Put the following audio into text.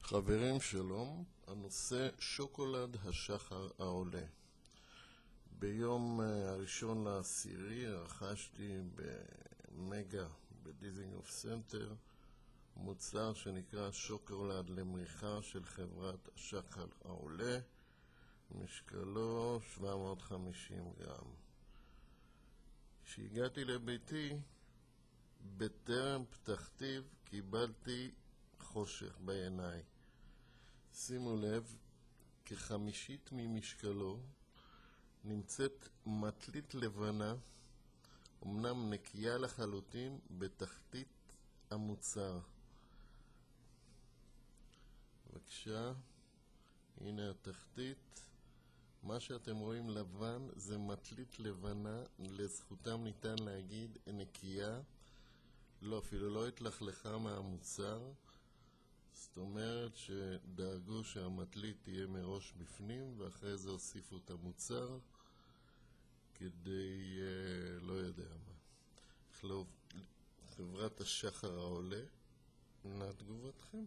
חברים שלום, הנושא שוקולד השחר העולה. ביום הראשון לעשירי רכשתי במגה בדיזינגוף סנטר מוצר שנקרא שוקולד למריחה של חברת השחר העולה, משקלו 750 גרם. כשהגעתי לביתי, בטרם פתחתיו קיבלתי חושך בעיניי. שימו לב, כחמישית ממשקלו נמצאת מטלית לבנה, אמנם נקייה לחלוטין, בתחתית המוצר. בבקשה, הנה התחתית. מה שאתם רואים לבן זה מטלית לבנה, לזכותם ניתן להגיד נקייה, לא, אפילו לא התלכלכה מהמוצר. זאת אומרת שדאגו שהמטלית תהיה מראש בפנים ואחרי זה הוסיפו את המוצר כדי לא יודע מה. חברת השחר העולה, נא תגובתכם.